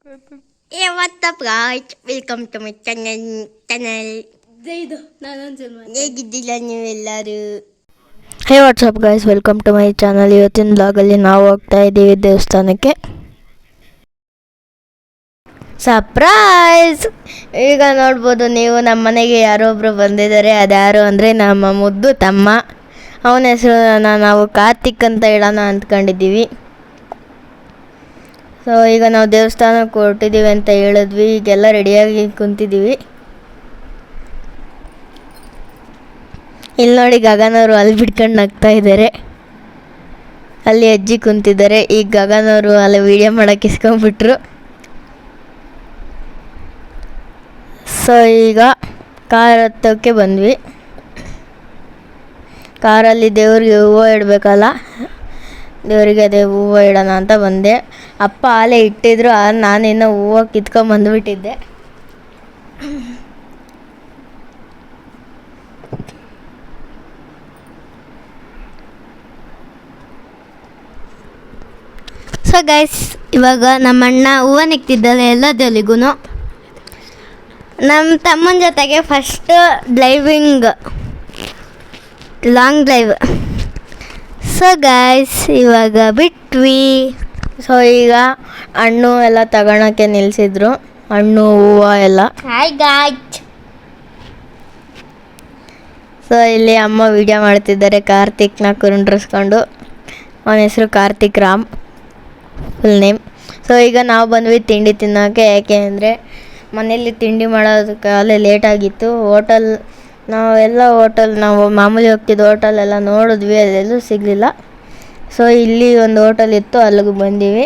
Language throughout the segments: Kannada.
Hey, what's up guys? Welcome to my channel. ಹೇಗಿದ್ದಿಲ್ಲ ನೀವೆಲ್ಲರೂ? Hey what's up guys, welcome to my channel. ಇವತ್ತಿನ ಬ್ಲಾಗಲ್ಲಿ ನಾವು ಹೋಗ್ತಾ ಇದ್ದೀವಿ ದೇವಸ್ಥಾನಕ್ಕೆ. ಸರ್ಪ್ರೈಸ್! ಈಗ ನೋಡ್ಬೋದು ನೀವು, ನಮ್ಮ ಮನೆಗೆ ಯಾರೊಬ್ಬರು ಬಂದಿದ್ದಾರೆ. ಅದ್ಯಾರು ಅಂದರೆ ನಮ್ಮ ಮುದ್ದು ತಮ್ಮ. ಅವನ ಹೆಸರು ನಾವು ಕಾರ್ತಿಕ್ ಅಂತ ಹೇಳೋಣ ಅಂದ್ಕೊಂಡಿದ್ದೀವಿ. ಸೊ ಈಗ ನಾವು ದೇವಸ್ಥಾನಕ್ಕೆ ಹೊರಟಿದ್ದೀವಿ ಅಂತ ಹೇಳಿದ್ವಿ. ಈಗೆಲ್ಲ ರೆಡಿಯಾಗಿ ಕುಂತಿದ್ದೀವಿ. ಇಲ್ಲಿ ನೋಡಿ, ಗಗನವರು ಅಲ್ಲಿ ಬಿಡ್ಕೊಂಡು ನಗ್ತಾ ಇದ್ದಾರೆ. ಅಲ್ಲಿ ಅಜ್ಜಿ ಕುಂತಿದ್ದಾರೆ. ಈಗ ಗಗನವರು ಅಲ್ಲಿ ವಿಡಿಯೋ ಮಾಡೋಕ್ಕೆ ಇಸ್ಕೊಂಡ್ಬಿಟ್ರು. ಸೊ ಈಗ ಕಾರ್ ಹತ್ತೋಕ್ಕೆ ಬಂದ್ವಿ. ಕಾರಲ್ಲಿ ದೇವ್ರಿಗೆ ಹೂವು ಇಡಬೇಕಲ್ಲ, ದೇವರಿಗೆ ಅದೇ ಹೂವು ಇಡೋಣ ಅಂತ ಬಂದೆ. ಅಪ್ಪ ಆಲೇ ಇಟ್ಟಿದ್ರು, ನಾನಿನ್ನೂ ಹೂವು ಕಿತ್ಕೊಂಡ್ಬಂದುಬಿಟ್ಟಿದ್ದೆ. ಸೊ ಗೈಸ್, ಇವಾಗ ನಮ್ಮ ಅಣ್ಣ ಹೂವು ನಿಕ್ತಿದ್ದಾರೆ ಎಲ್ಲದಲ್ಲಿಗೂ. ನಮ್ಮ ತಮ್ಮನ ಜೊತೆಗೆ first driving, long drive. So guys, ಇವಾಗ ಬಿಟ್ವಿ. ಸೊ ಈಗ ಹಣ್ಣು ಎಲ್ಲ ತಗೊಳಕ್ಕೆ ನಿಲ್ಲಿಸಿದ್ರು, ಹಣ್ಣು ಹೂವು ಎಲ್ಲ. Hi guys. ಸೊ ಇಲ್ಲಿ ಅಮ್ಮ ವಿಡಿಯೋ ಮಾಡ್ತಿದ್ದಾರೆ ಕಾರ್ತಿಕ್ನ ಕುರುಂಡ್ರಿಸ್ಕೊಂಡು. ಅವನ ಹೆಸರು Karthik Ram, full name. So ಈಗ ನಾವು ಬಂದ್ವಿ ತಿಂಡಿ ತಿನ್ನೋಕ್ಕೆ. ಯಾಕೆ ಅಂದರೆ ಮನೇಲಿ ತಿಂಡಿ ಮಾಡೋದಕ್ಕೆ ಅಲ್ಲೇ ಲೇಟಾಗಿತ್ತು. ನಾವು ಮಾಮೂಲಿ ಹೋಗ್ತಿದ್ದು ಹೋಟೆಲೆಲ್ಲ ನೋಡಿದ್ವಿ, ಅದೆಲ್ಲೂ ಸಿಗಲಿಲ್ಲ. ಸೊ ಇಲ್ಲಿ ಒಂದು ಹೋಟೆಲ್ ಇತ್ತು, ಅಲ್ಲಿಗೂ ಬಂದೀವಿ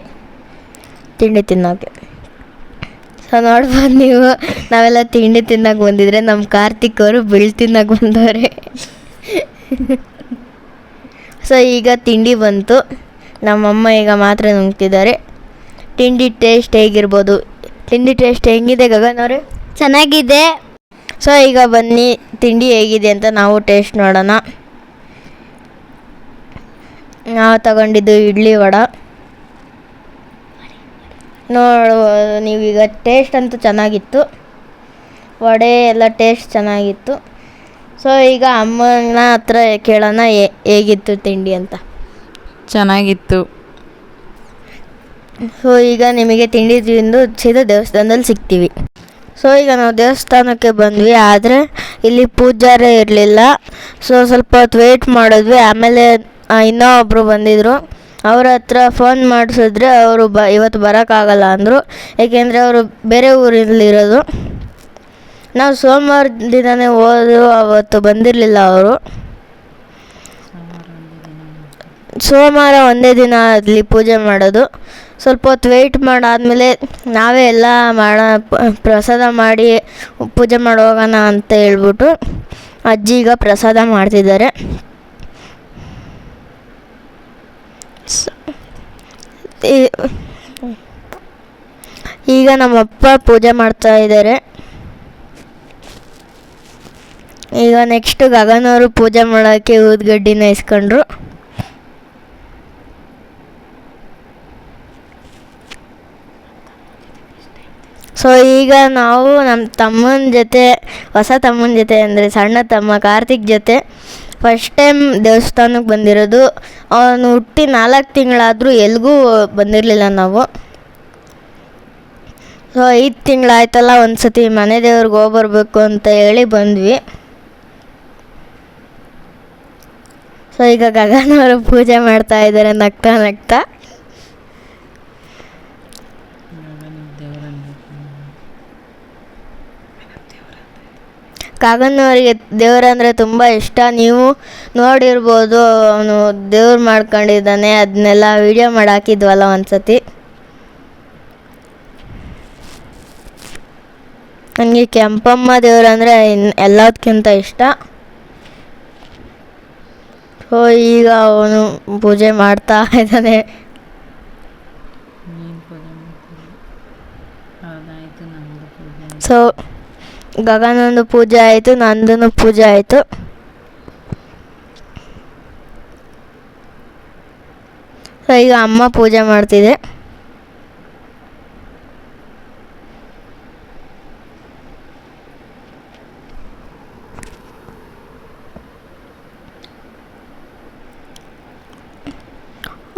ತಿಂಡಿ ತಿನ್ನೋಕ್ಕೆ. ಸೊ ನೋಡ್ಬೋದು ನೀವು, ನಾವೆಲ್ಲ ತಿಂಡಿ ತಿನ್ನೋಕೆ ಬಂದಿದ್ರೆ ನಮ್ಮ ಕಾರ್ತಿಕ್ ಅವರು ಬಿಳ್ ತಿನ್ನೋಕೆ ಬಂದವ್ರೆ. ಸೊ ಈಗ ತಿಂಡಿ ಬಂತು. ನಮ್ಮಮ್ಮ ಈಗ ಮಾತ್ರ ನುಂಗ್ತಿದ್ದಾರೆ. ತಿಂಡಿ ಟೇಸ್ಟ್ ಹೇಗಿರ್ಬೋದು? ತಿಂಡಿ ಟೇಸ್ಟ್ ಹೆಂಗಿದೆ ಗಗನ್ ಅವರೇ? ಚೆನ್ನಾಗಿದೆ. ಸೊ ಈಗ ಬನ್ನಿ ತಿಂಡಿ ಹೇಗಿದೆ ಅಂತ ನಾವು ಟೇಸ್ಟ್ ನೋಡೋಣ. ನಾವು ತಗೊಂಡಿದ್ದು ಇಡ್ಲಿ ವಡೆ. ನೀವೀಗ ಟೇಸ್ಟ್ ಅಂತೂ ಚೆನ್ನಾಗಿತ್ತು, ವಡೆ ಎಲ್ಲ ಟೇಸ್ಟ್ ಚೆನ್ನಾಗಿತ್ತು. ಸೊ ಈಗ ಅಮ್ಮನ ಹತ್ರ ಕೇಳೋಣ ಹೇಗಿತ್ತು ತಿಂಡಿ ಅಂತ. ಚೆನ್ನಾಗಿತ್ತು. ಸೊ ಈಗ ನಿಮಗೆ ತಿಂಡಿ ತಿಂದು ಸೀದಾ ದೇವಸ್ಥಾನದಲ್ಲಿ ಸಿಗ್ತೀವಿ. ಸೊ ಈಗ ನಾವು ದೇವಸ್ಥಾನಕ್ಕೆ ಬಂದ್ವಿ, ಆದರೆ ಇಲ್ಲಿ ಪೂಜಾರೇ ಇರಲಿಲ್ಲ. ಸೊ ಸ್ವಲ್ಪ ಹೊತ್ತು ವೆಯ್ಟ್ ಮಾಡಿದ್ವಿ. ಆಮೇಲೆ ಇನ್ನೂ ಒಬ್ಬರು ಬಂದಿದ್ದರು. ಅವ್ರ ಹತ್ರ ಫೋನ್ ಮಾಡಿಸಿದ್ರೆ ಅವರು ಇವತ್ತು ಬರೋಕ್ಕಾಗಲ್ಲ ಅಂದರು. ಏಕೆಂದರೆ ಅವರು ಬೇರೆ ಊರಲ್ಲಿರೋದು. ನಾವು ಸೋಮವಾರ ದಿನವೇ ಅವತ್ತು ಬಂದಿರಲಿಲ್ಲ ಅವರು. ಸೋಮವಾರ ಒಂದೇ ದಿನ ಅಲ್ಲಿ ಪೂಜೆ ಮಾಡೋದು. ಸ್ವಲ್ಪ ಹೊತ್ತು ವೆಯ್ಟ್ ಮಾಡಾದಮೇಲೆ ನಾವೇ ಎಲ್ಲ ಪ್ರಸಾದ ಮಾಡಿ ಪೂಜೆ ಮಾಡಿ ಹೋಗೋಣ ಅಂತ ಹೇಳ್ಬಿಟ್ಟು ಅಜ್ಜಿ ಈಗ ಪ್ರಸಾದ ಮಾಡ್ತಿದ್ದಾರೆ. ಈಗ ನಮ್ಮಪ್ಪ ಪೂಜೆ ಮಾಡ್ತಾ ಇದ್ದಾರೆ. ಈಗ ನೆಕ್ಸ್ಟ್ ಗಗನವರು ಪೂಜೆ ಮಾಡೋಕ್ಕೆ ಊದ್ಗಡ್ಡಿನ ಇಸ್ಕೊಂಡ್ರು. ಸೊ ಈಗ ನಾವು ನಮ್ಮ ತಮ್ಮನ ಜೊತೆ, ಹೊಸ ತಮ್ಮನ ಜೊತೆ ಅಂದರೆ ಸಣ್ಣ ತಮ್ಮ ಕಾರ್ತಿಕ್ ಜೊತೆ ಫಸ್ಟ್ ಟೈಮ್ ದೇವಸ್ಥಾನಕ್ಕೆ ಬಂದಿರೋದು. ಅವನು ಹುಟ್ಟಿ 4 ತಿಂಗಳಾದರೂ ಎಲ್ಲಿಗೂ ಬಂದಿರಲಿಲ್ಲ ನಾವು. ಸೊ 5 ತಿಂಗಳಾಯ್ತಲ್ಲ, ಒಂದು ಸತಿ ಮನೆ ದೇವ್ರಿಗೆ ಹೋಗ್ಬರ್ಬೇಕು ಅಂತ ಹೇಳಿ ಬಂದ್ವಿ. ಸೊ ಈಗ ಗಗನವರು ಪೂಜೆ ಮಾಡ್ತಾ ಇದ್ದಾರೆ ನಗ್ತಾ ನಗ್ತಾ. ಗಗನವರಿಗೆ ದೇವರಂದರೆ ತುಂಬ ಇಷ್ಟ. ನೀವು ನೋಡಿರ್ಬೋದು, ಅವನು ದೇವ್ರು ಮಾಡ್ಕೊಂಡಿದ್ದಾನೆ. ಅದನ್ನೆಲ್ಲ ವಿಡಿಯೋ ಮಾಡಿ ಹಾಕಿದ್ವಲ್ಲ ಒಂದು ಸತಿ. ನನಗೆ ಕೆಂಪಮ್ಮ ದೇವರಂದರೆ ಎಲ್ಲದಕ್ಕಿಂತ ಇಷ್ಟ. ಸೊ ಈಗ ಅವನು ಪೂಜೆ ಮಾಡ್ತಾ ಇದ್ದಾನೆ. ಸೊ ಗಗನಂದು ಪೂಜೆ ಆಯಿತು, ನಂದು ಪೂಜೆ ಆಯಿತು. ಸೊ ಈಗ ಅಮ್ಮ ಪೂಜೆ ಮಾಡ್ತಿದೆ.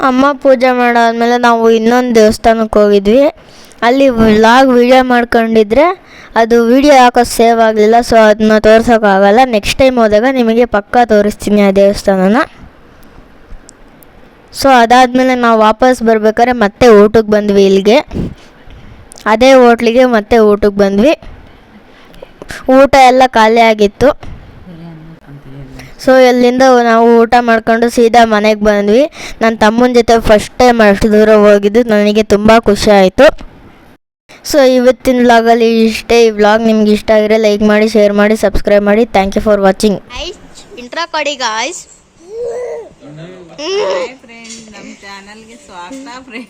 ಅಮ್ಮ ಪೂಜೆ ಮಾಡಾದ್ಮೇಲೆ ನಾವು ಇನ್ನೊಂದು ದೇವಸ್ಥಾನಕ್ಕೆ ಹೋಗಿದ್ವಿ. ಅಲ್ಲಿ ವ್ಲಾಗ್ ವೀಡಿಯೋ ಮಾಡ್ಕೊಂಡಿದ್ರೆ ಅದು ವೀಡಿಯೋ ಯಾಕೋ ಸೇವ್ ಆಗಲಿಲ್ಲ, ಸೊ ಅದನ್ನ ತೋರ್ಸೋಕ್ಕಾಗಲ್ಲ. ನೆಕ್ಸ್ಟ್ ಟೈಮ್ ಹೋದಾಗ ನಿಮಗೆ ಪಕ್ಕಾ ತೋರಿಸ್ತೀನಿ ಆ ದೇವಸ್ಥಾನನ. ಸೊ ಅದಾದಮೇಲೆ ನಾವು ವಾಪಸ್ ಬರ್ಬೇಕಾದ್ರೆ ಮತ್ತೆ ಊಟಕ್ಕೆ ಬಂದ್ವಿ ಇಲ್ಲಿಗೆ, ಅದೇ ಹೋಟ್ಲಿಗೆ ಮತ್ತೆ ಊಟಕ್ಕೆ ಬಂದ್ವಿ. ಊಟ ಎಲ್ಲ ಖಾಲಿ ಆಗಿತ್ತು. ಸೊ ಇಲ್ಲಿಂದ ನಾವು ಊಟ ಮಾಡ್ಕೊಂಡು ಸೀದಾ ಮನೆಗೆ ಬಂದ್ವಿ. ನನ್ನ ತಮ್ಮನ ಜೊತೆ ಫಸ್ಟ್ ಟೈಮ್ ಅಷ್ಟು ದೂರ ಹೋಗಿದ್ದು ನನಗೆ ತುಂಬ ಖುಷಿ ಆಯಿತು. ಸೊ ಇವತ್ತಿನ ವ್ಲಾಗಲ್ಲಿ ಇಷ್ಟೇ. ಈ ವ್ಲಾಗ್ ನಿಮ್ಗೆ ಇಷ್ಟ ಆಗಿದ್ರೆ ಲೈಕ್ ಮಾಡಿ, ಶೇರ್ ಮಾಡಿ, ಸಬ್ಸ್ಕ್ರೈಬ್ ಮಾಡಿ. Thank you for watching. ಇಂಟ್ರಾ ಕೊಡಿ ಗಾಯ್ಸ್. ನಮ್ಮ ಚಾನಲ್ಗೆ ಸ್ವಾಗತ ಫ್ರೆಂಡ್.